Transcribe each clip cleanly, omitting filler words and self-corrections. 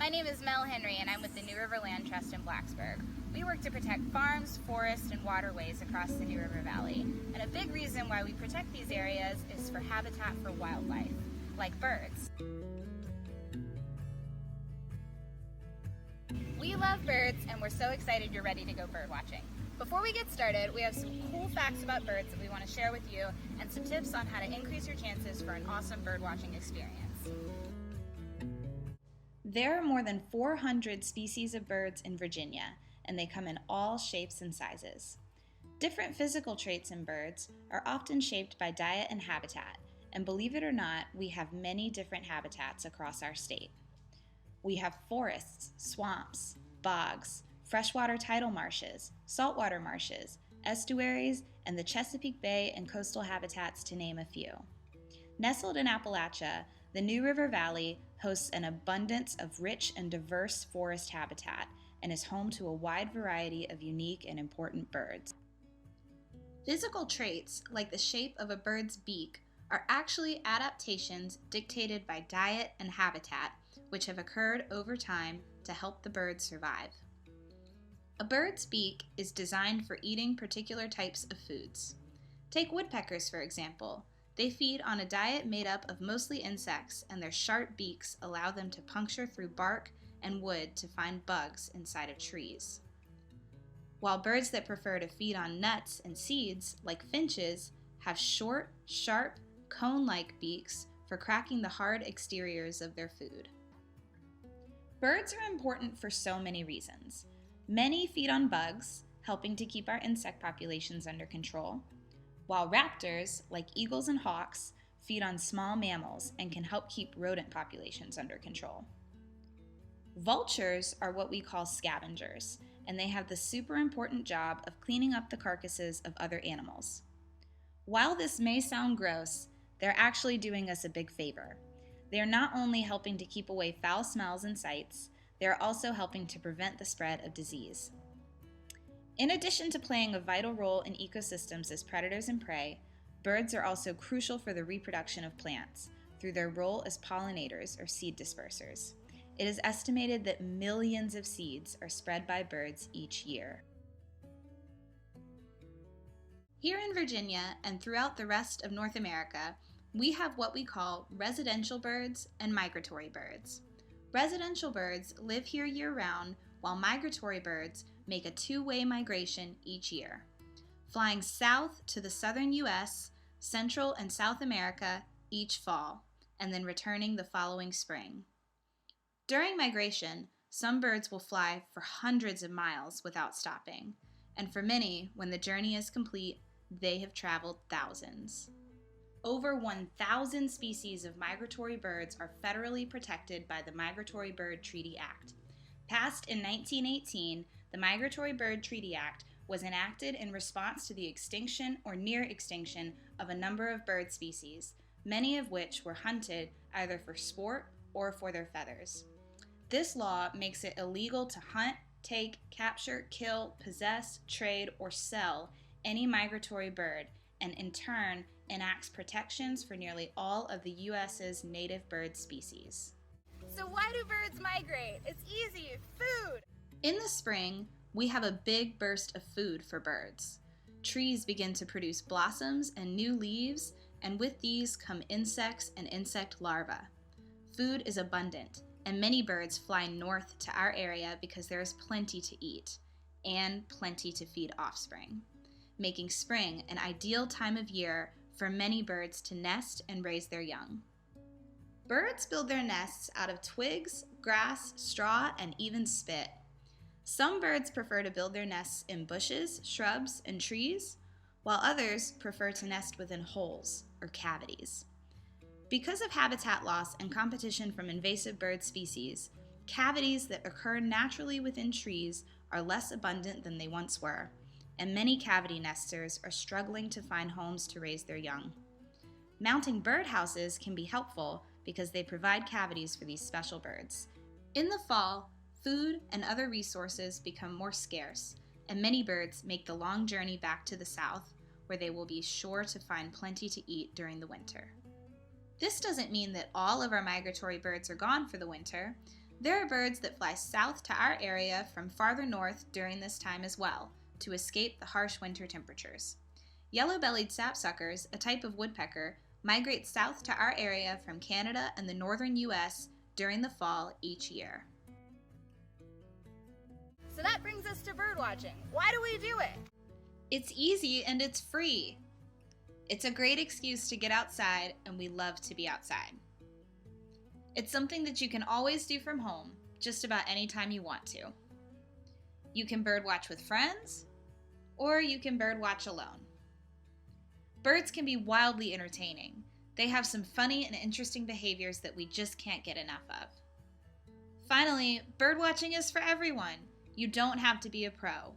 My name is Mel Henry and I'm with the New River Land Trust in Blacksburg. We work to protect farms, forests, and waterways across the New River Valley. And a big reason why we protect these areas is for habitat for wildlife, like birds. We love birds and we're so excited you're ready to go bird watching. Before we get started, we have some cool facts about birds that we want to share with you and some tips on how to increase your chances for an awesome bird watching experience. There are more than 400 species of birds in Virginia, and they come in all shapes and sizes. Different physical traits in birds are often shaped by diet and habitat, and believe it or not, we have many different habitats across our state. We have forests, swamps, bogs, freshwater tidal marshes, saltwater marshes, estuaries, and the Chesapeake Bay and coastal habitats, to name a few. Nestled in Appalachia, the New River Valley hosts an abundance of rich and diverse forest habitat and is home to a wide variety of unique and important birds. Physical traits, like the shape of a bird's beak, are actually adaptations dictated by diet and habitat, which have occurred over time to help the bird survive. A bird's beak is designed for eating particular types of foods. Take woodpeckers, for example. They feed on a diet made up of mostly insects, and their sharp beaks allow them to puncture through bark and wood to find bugs inside of trees. While birds that prefer to feed on nuts and seeds, like finches, have short, sharp, cone-like beaks for cracking the hard exteriors of their food. Birds are important for so many reasons. Many feed on bugs, helping to keep our insect populations under control, while raptors, like eagles and hawks, feed on small mammals and can help keep rodent populations under control. Vultures are what we call scavengers, and they have the super important job of cleaning up the carcasses of other animals. While this may sound gross, they're actually doing us a big favor. They are not only helping to keep away foul smells and sights, they are also helping to prevent the spread of disease. In addition to playing a vital role in ecosystems as predators and prey, birds are also crucial for the reproduction of plants through their role as pollinators or seed dispersers. It is estimated that millions of seeds are spread by birds each year. Here in Virginia and throughout the rest of North America, we have what we call residential birds and migratory birds. Residential birds live here year-round, while migratory birds make a two-way migration each year, flying south to the southern U.S., Central and South America each fall, and then returning the following spring. During migration, some birds will fly for hundreds of miles without stopping, and for many, when the journey is complete, they have traveled thousands. Over 1,000 species of migratory birds are federally protected by the Migratory Bird Treaty Act. Passed in 1918, the Migratory Bird Treaty Act was enacted in response to the extinction or near extinction of a number of bird species, many of which were hunted either for sport or for their feathers. This law makes it illegal to hunt, take, capture, kill, possess, trade, or sell any migratory bird, and in turn enacts protections for nearly all of the U.S.'s native bird species. So why do birds migrate? It's easy, food! In the spring, we have a big burst of food for birds. Trees begin to produce blossoms and new leaves, and with these come insects and insect larvae. Food is abundant, and many birds fly north to our area because there is plenty to eat and plenty to feed offspring, making spring an ideal time of year for many birds to nest and raise their young. Birds build their nests out of twigs, grass, straw, and even spit. Some birds prefer to build their nests in bushes, shrubs, and trees, while others prefer to nest within holes or cavities. Because of habitat loss and competition from invasive bird species, cavities that occur naturally within trees are less abundant than they once were, and many cavity nesters are struggling to find homes to raise their young. Mounting birdhouses can be helpful because they provide cavities for these special birds. In the fall, food and other resources become more scarce, and many birds make the long journey back to the south, where they will be sure to find plenty to eat during the winter. This doesn't mean that all of our migratory birds are gone for the winter. There are birds that fly south to our area from farther north during this time as well, to escape the harsh winter temperatures. Yellow-bellied sapsuckers, a type of woodpecker, migrate south to our area from Canada and the northern U.S. during the fall each year. So that brings us to bird watching. Why do we do it? It's easy and it's free. It's a great excuse to get outside, and we love to be outside. It's something that you can always do from home, just about any time you want to. You can bird watch with friends, or you can bird watch alone. Birds can be wildly entertaining. They have some funny and interesting behaviors that we just can't get enough of. Finally, bird watching is for everyone. You don't have to be a pro.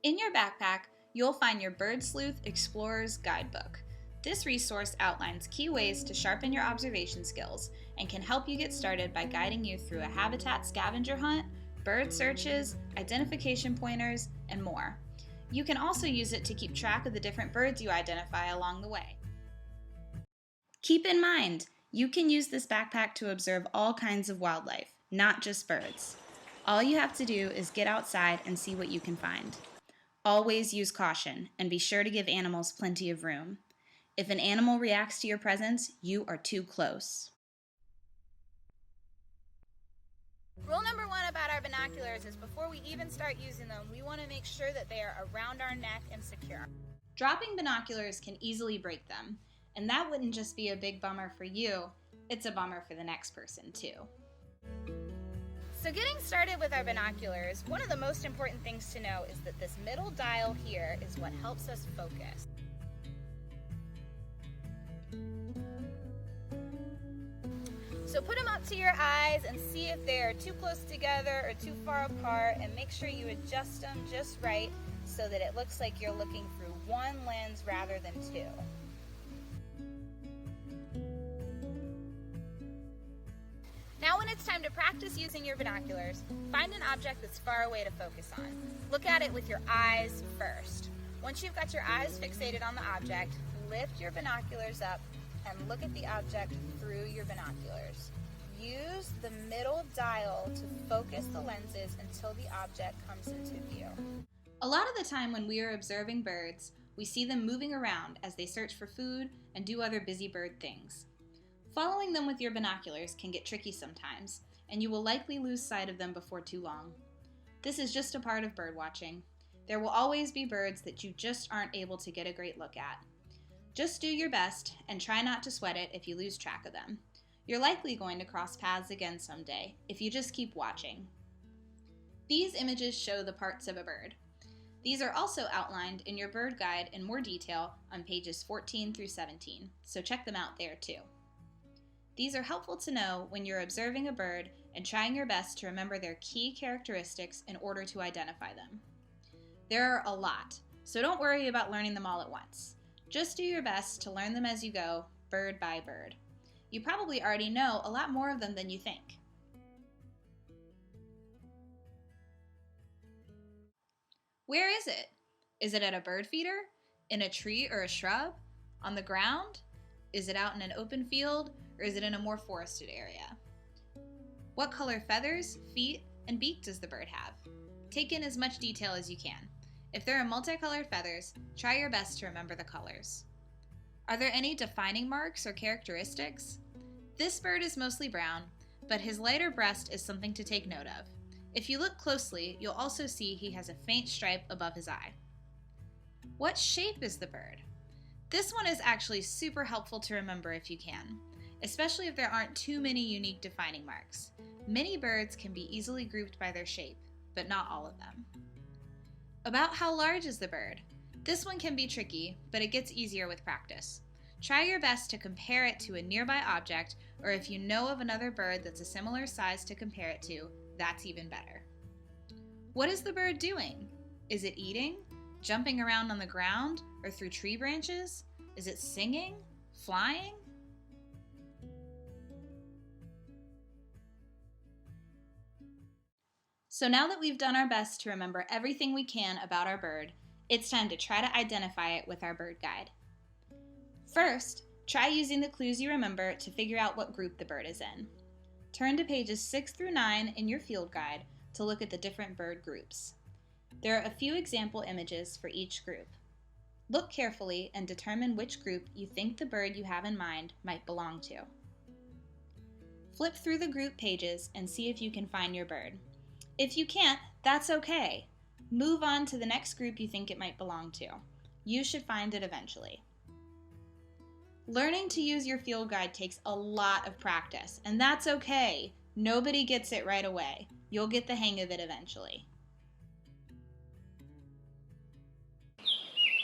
In your backpack, you'll find your Bird Sleuth Explorer's Guidebook. This resource outlines key ways to sharpen your observation skills and can help you get started by guiding you through a habitat scavenger hunt, bird searches, identification pointers, and more. You can also use it to keep track of the different birds you identify along the way. Keep in mind, you can use this backpack to observe all kinds of wildlife, not just birds. All you have to do is get outside and see what you can find. Always use caution and be sure to give animals plenty of room. If an animal reacts to your presence, you are too close. Rule number 1 about our binoculars is before we even start using them, we want to make sure that they are around our neck and secure. Dropping binoculars can easily break them, and that wouldn't just be a big bummer for you, it's a bummer for the next person too. So getting started with our binoculars, one of the most important things to know is that this middle dial here is what helps us focus. So put them up to your eyes and see if they're too close together or too far apart, and make sure you adjust them just right so that it looks like you're looking through one lens rather than two. Now when it's time to practice using your binoculars, find an object that's far away to focus on. Look at it with your eyes first. Once you've got your eyes fixated on the object, lift your binoculars up and look at the object through your binoculars. Use the middle dial to focus the lenses until the object comes into view. A lot of the time when we are observing birds, we see them moving around as they search for food and do other busy bird things. Following them with your binoculars can get tricky sometimes, and you will likely lose sight of them before too long. This is just a part of bird watching. There will always be birds that you just aren't able to get a great look at. Just do your best and try not to sweat it if you lose track of them. You're likely going to cross paths again someday if you just keep watching. These images show the parts of a bird. These are also outlined in your bird guide in more detail on pages 14 through 17, so check them out there too. These are helpful to know when you're observing a bird and trying your best to remember their key characteristics in order to identify them. There are a lot, so don't worry about learning them all at once. Just do your best to learn them as you go, bird by bird. You probably already know a lot more of them than you think. Where is it? Is it at a bird feeder? In a tree or a shrub? On the ground? Is it out in an open field? Or is it in a more forested area? What color feathers, feet, and beak does the bird have? Take in as much detail as you can. If there are multicolored feathers, try your best to remember the colors. Are there any defining marks or characteristics? This bird is mostly brown, but his lighter breast is something to take note of. If you look closely, you'll also see he has a faint stripe above his eye. What shape is the bird? This one is actually super helpful to remember if you can, especially if there aren't too many unique defining marks. Many birds can be easily grouped by their shape, but not all of them. About how large is the bird? This one can be tricky, but it gets easier with practice. Try your best to compare it to a nearby object, or if you know of another bird that's a similar size to compare it to, that's even better. What is the bird doing? Is it eating, jumping around on the ground, or through tree branches? Is it singing, flying? So now that we've done our best to remember everything we can about our bird, it's time to try to identify it with our bird guide. First, try using the clues you remember to figure out what group the bird is in. Turn to pages 6 through 9 in your field guide to look at the different bird groups. There are a few example images for each group. Look carefully and determine which group you think the bird you have in mind might belong to. Flip through the group pages and see if you can find your bird. If you can't, that's okay. Move on to the next group you think it might belong to. You should find it eventually. Learning to use your field guide takes a lot of practice, and that's okay. Nobody gets it right away. You'll get the hang of it eventually.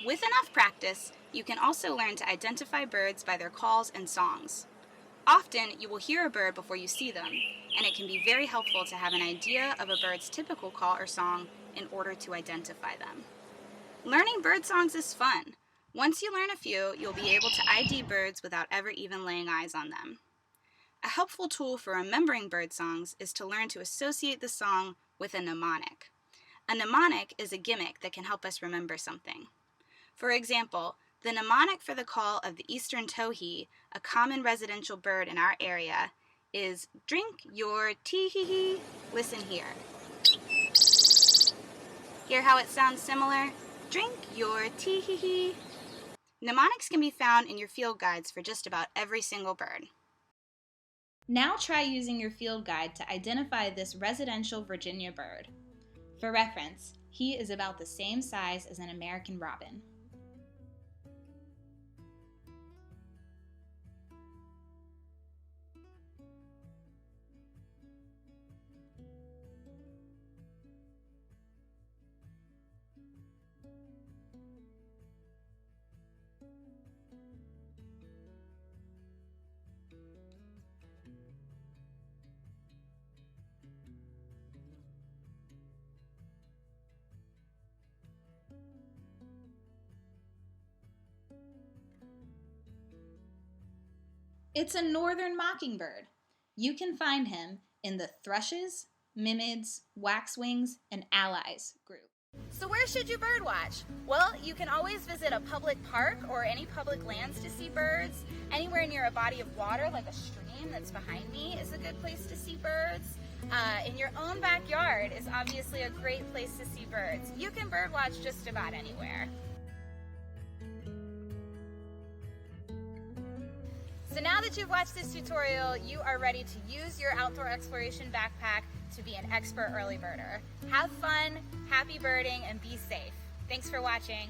With enough practice, you can also learn to identify birds by their calls and songs. Often, you will hear a bird before you see them, and it can be very helpful to have an idea of a bird's typical call or song in order to identify them. Learning bird songs is fun. Once you learn a few, you'll be able to ID birds without ever even laying eyes on them. A helpful tool for remembering bird songs is to learn to associate the song with a mnemonic. A mnemonic is a gimmick that can help us remember something. For example, the mnemonic for the call of the eastern towhee, a common residential bird in our area, is "Drink your tee-hee-hee, listen here." Hear how it sounds similar? Drink your tee-hee-hee. Mnemonics can be found in your field guides for just about every single bird. Now try using your field guide to identify this residential Virginia bird. For reference, he is about the same size as an American robin. It's a northern mockingbird. You can find him in the thrushes, mimids, waxwings, and allies group. So where should you birdwatch? Well, you can always visit a public park or any public lands to see birds. Anywhere near a body of water, like a stream that's behind me, is a good place to see birds. In your own backyard is obviously a great place to see birds. You can birdwatch just about anywhere. So now that you've watched this tutorial, you are ready to use your outdoor exploration backpack to be an expert early birder. Have fun, happy birding, and be safe. Thanks for watching.